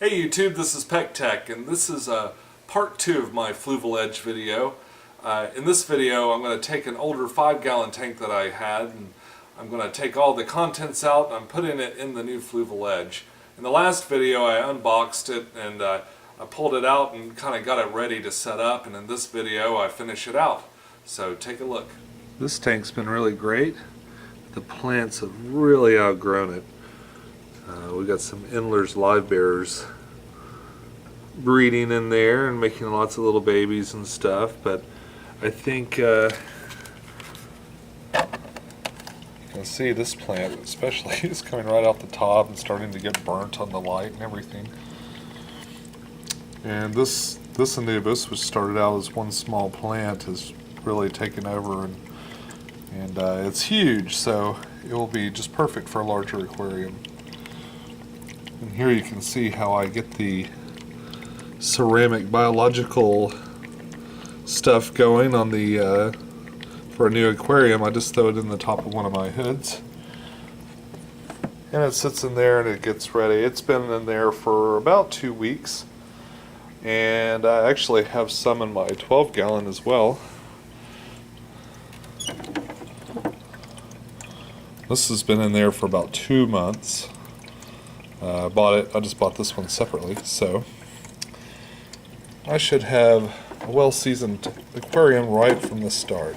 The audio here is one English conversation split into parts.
Hey YouTube, this is pecktec, and this is part 2 of my Fluval Edge video. In this video I'm going to take an older 5-gallon tank that I had, and I'm going to take all the contents out and I'm putting it in the new Fluval Edge. In the last video I unboxed it and I pulled it out and kind of got it ready to set up, and in this video I finish it out. So take a look. This tank's been really great. The plants have really outgrown it. We got some Endler's live bearers breeding in there and making lots of little babies and stuff, but I think you can see this plant especially is coming right out the top and starting to get burnt on the light and everything. And this Anubis, which started out as one small plant, has really taken over, and it's huge, so it will be just perfect for a larger aquarium. And here you can see how I get the ceramic biological stuff going on the for a new aquarium. I just throw it in the top of one of my hoods and it sits in there and it gets ready. It's been in there for about 2 weeks, and I actually have some in my 12-gallon as well. This has been in there for about 2 months. I just bought this one separately, so I should have a well-seasoned aquarium right from the start.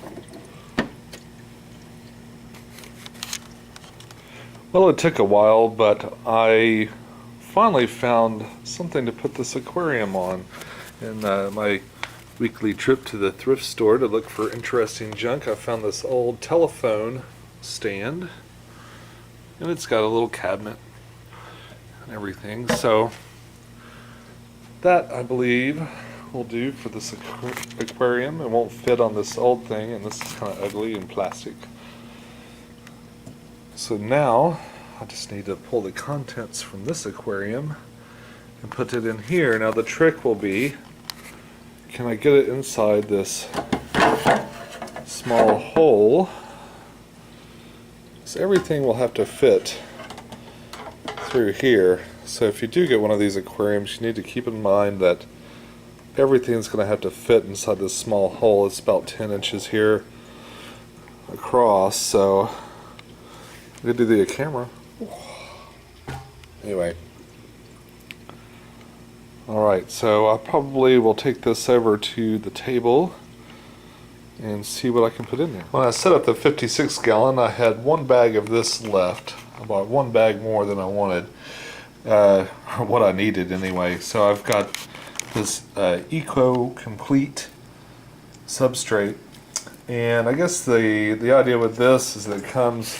Well, it took a while, but I finally found something to put this aquarium on. In my weekly trip to the thrift store to look for interesting junk, I found this old telephone stand, and it's got a little cabinet and everything, so that I believe will do for this aquarium. It won't fit on this old thing, and this is kind of ugly and plastic. So now I just need to pull the contents from this aquarium and put it in here. Now the trick will be, can I get it inside this small hole? So everything will have to fit through here. So if you do get one of these aquariums, you need to keep in mind that everything's going to have to fit inside this small hole. It's about 10 inches here across, so I'm going to do the camera. Anyway. Alright, so I probably will take this over to the table and see what I can put in there. When I set up the 56-gallon, I had 1 bag of this left. I bought 1 bag more than I wanted, or what I needed anyway. So I've got this Eco Complete substrate, and I guess the idea with this is that it comes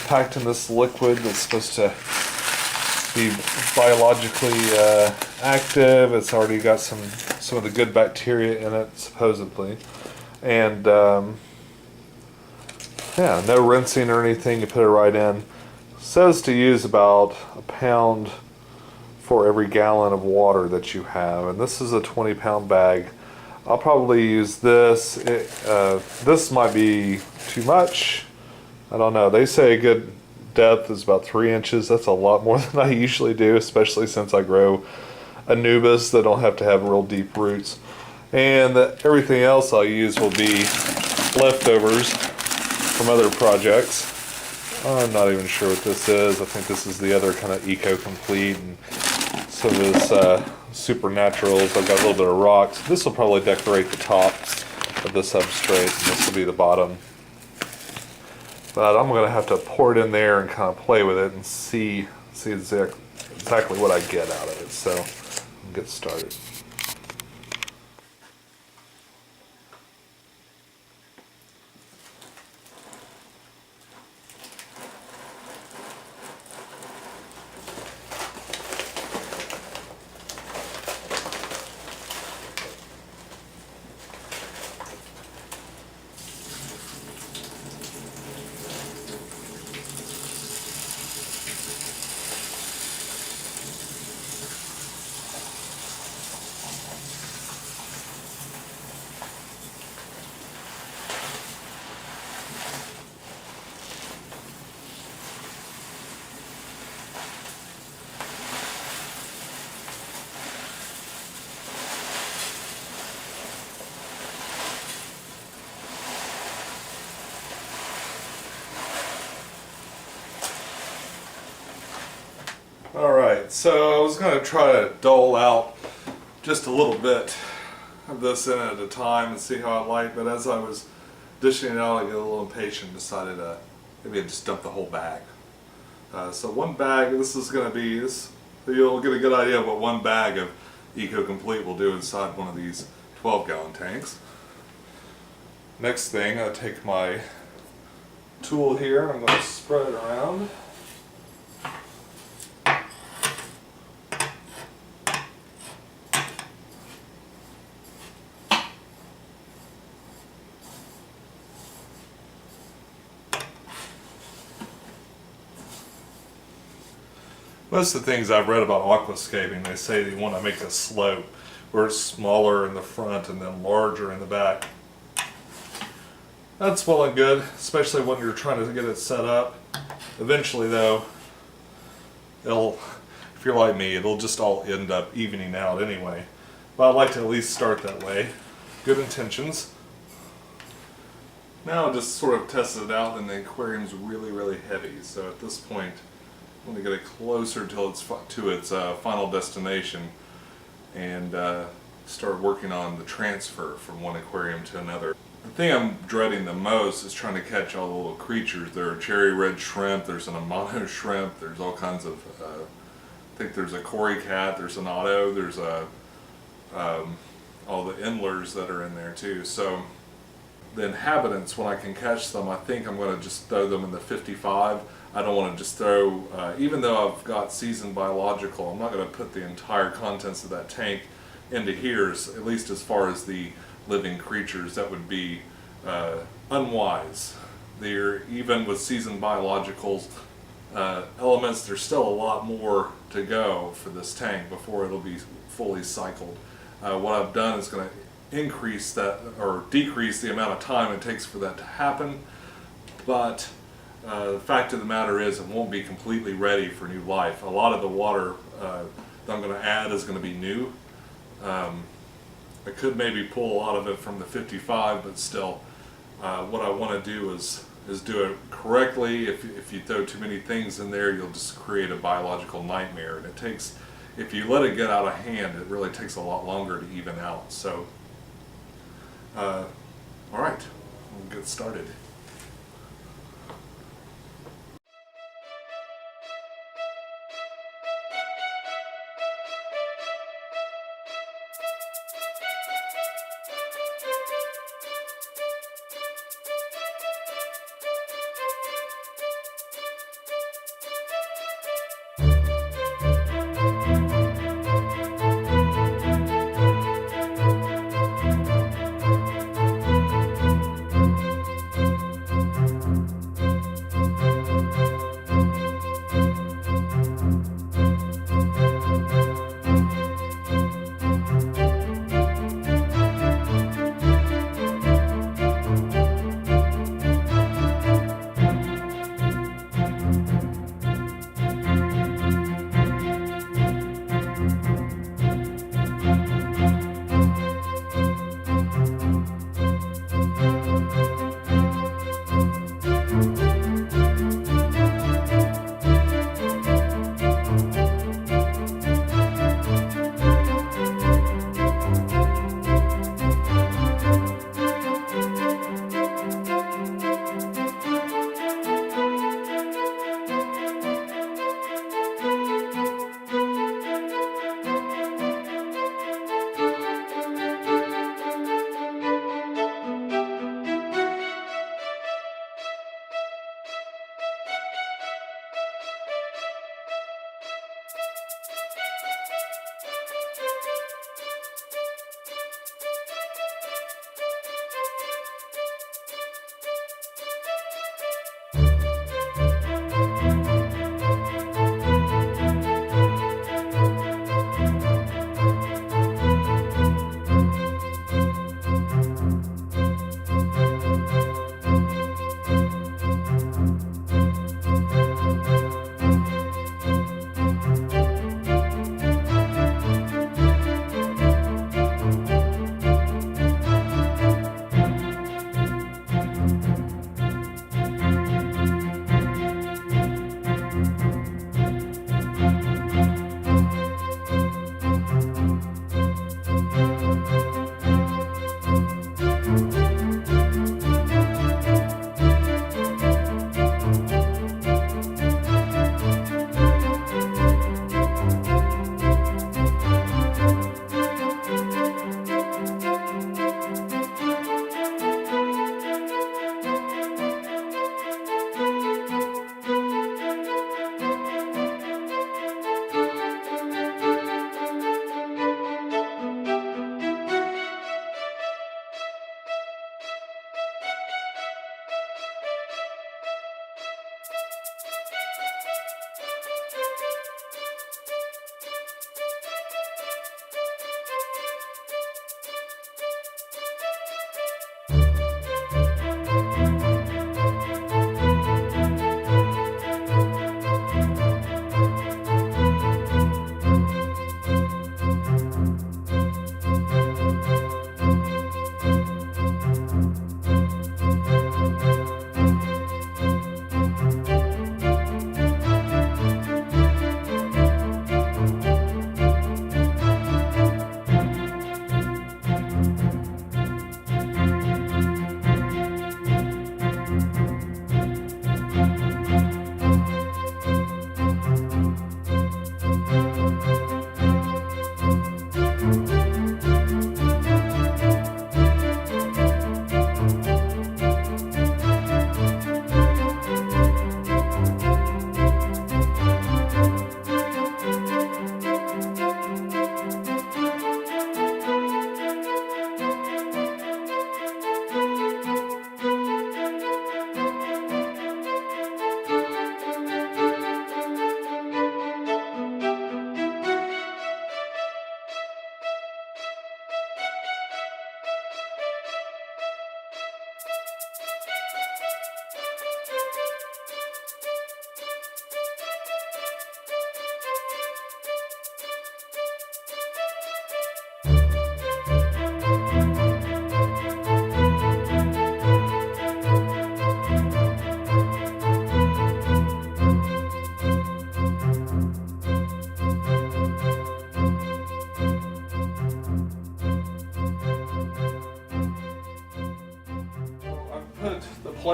packed in this liquid that's supposed to be biologically active. It's already got some of the good bacteria in it, supposedly. And yeah, no rinsing or anything. You put it right in. It says to use about a pound for every gallon of water that you have, and this is a 20-pound bag. I'll probably use this. This might be too much. I don't know. They say a good depth is about 3 inches. That's a lot more than I usually do, especially since I grow Anubis that don't have to have real deep roots. And everything else I'll use will be leftovers from other projects. I'm not even sure what this is. I think this is the other kind of Eco Complete, and some of this Supernaturals. I've got a little bit of rocks. This will probably decorate the top of the substrate, and this will be the bottom. But I'm going to have to pour it in there and kind of play with it and see exactly what I get out of it. So I'll get started. Alright, so I was going to try to dole out just a little bit of this in at a time and see how I like, but as I was dishing it out I get a little impatient and decided maybe I'd just dump the whole bag. So one bag, this is going to be, you'll get a good idea of what one bag of Eco Complete will do inside one of these 12-gallon tanks. Next thing, I take my tool here and I'm going to spread it around. Most of the things I've read about aquascaping, they say they want to make a slope where it's smaller in the front and then larger in the back. That's well and good, especially when you're trying to get it set up. Eventually though, if you're like me, it'll just all end up evening out anyway. But I'd like to at least start that way. Good intentions. Now I'll just sort of test it out, and the aquarium's really, really heavy. So at this point, I'm going to get it closer till it's to its final destination and start working on the transfer from one aquarium to another. The thing I'm dreading the most is trying to catch all the little creatures. There are cherry red shrimp, there's an amano shrimp, there's all kinds of, I think there's a cory cat, there's an otto, there's all the endlers that are in there too. So the inhabitants, when I can catch them, I think I'm going to just throw them in the 55. I don't want to just throw, even though I've got seasoned biological, I'm not going to put the entire contents of that tank into here, at least as far as the living creatures. That would be unwise. Even with seasoned biologicals elements, there's still a lot more to go for this tank before it'll be fully cycled. What I've done is going to increase that, or decrease the amount of time it takes for that to happen, but the fact of the matter is it won't be completely ready for new life. A lot of the water that I'm going to add is going to be new. I could maybe pull a lot of it from the 55, but still, what I want to do is do it correctly. If you throw too many things in there, you'll just create a biological nightmare, and it takes, if you let it get out of hand, it really takes a lot longer to even out. So, all right, we'll get started.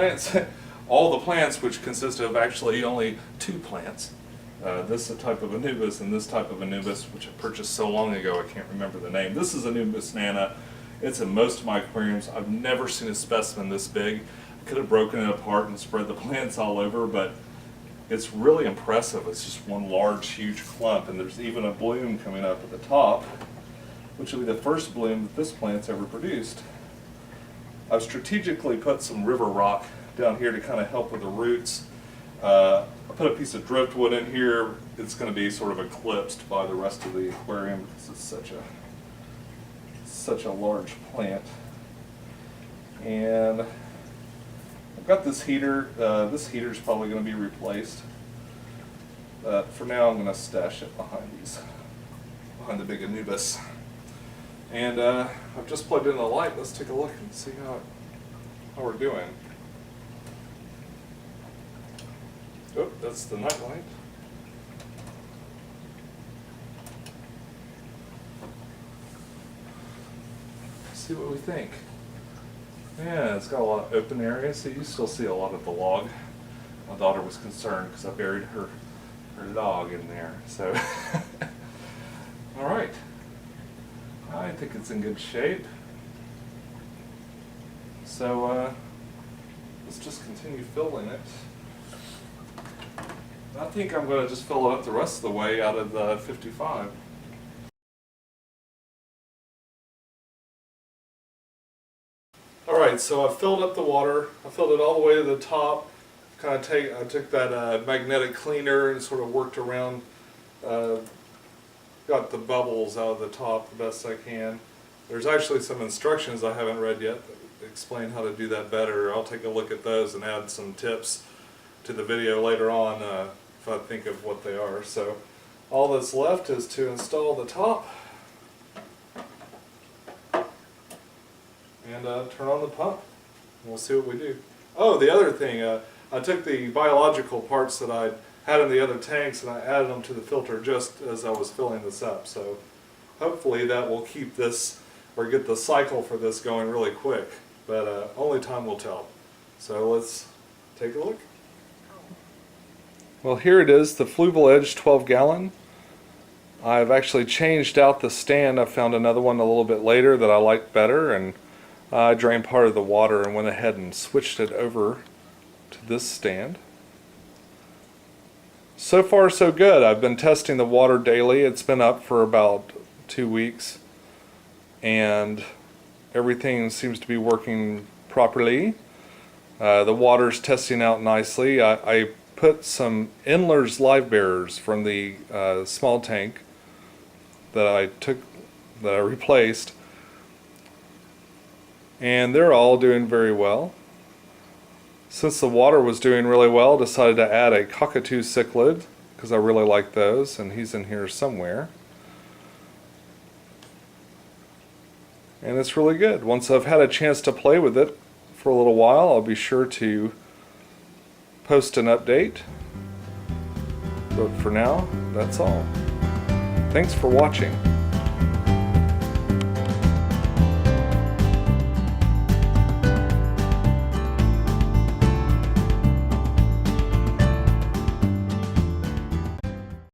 plants, all the plants, which consist of actually only 2 plants. This is a type of Anubis and this type of Anubis, which I purchased so long ago I can't remember the name. This is Anubis nana. It's in most of my aquariums. I've never seen a specimen this big. I could have broken it apart and spread the plants all over, but it's really impressive. It's just one large, huge clump, and there's even a bloom coming up at the top, which will be the first bloom that this plant's ever produced. I've strategically put some river rock down here to kind of help with the roots. I put a piece of driftwood in here. It's going to be sort of eclipsed by the rest of the aquarium because it's such a large plant. And I've got this heater. This heater is probably going to be replaced. For now, I'm going to stash it behind the big Anubis. And I've just plugged in the light. Let's take a look and see how we're doing. Oh, that's the night light. See what we think. Yeah, it's got a lot of open areas, so you still see a lot of the log. My daughter was concerned because I buried her log in there. So, all right. I think it's in good shape. So let's just continue filling it. I think I'm going to just fill it up the rest of the way out of the 55. Alright, so I filled up the water. I filled it all the way to the top. I took that magnetic cleaner and sort of worked around, got the bubbles out of the top the best I can. There's actually some instructions I haven't read yet that explain how to do that better. I'll take a look at those and add some tips to the video later on if I think of what they are. So all that's left is to install the top and turn on the pump. And we'll see what we do. Oh, the other thing, I took the biological parts that I had in the other tanks and I added them to the filter just as I was filling this up. So hopefully that will keep this, or get the cycle for this going really quick. But only time will tell. So let's take a look. Well, here it is, the Fluval Edge 12 gallon. I've actually changed out the stand. I found another one a little bit later that I liked better, and I drained part of the water and went ahead and switched it over to this stand. So far so good. I've been testing the water daily. It's been up for about 2 weeks and everything seems to be working properly. The water's testing out nicely. I put some Endler's live bearers from the small tank that I replaced, and they're all doing very well. Since the water was doing really well, I decided to add a cockatoo cichlid because I really like those, and he's in here somewhere. And it's really good. Once I've had a chance to play with it for a little while, I'll be sure to post an update. But for now, that's all. Thanks for watching.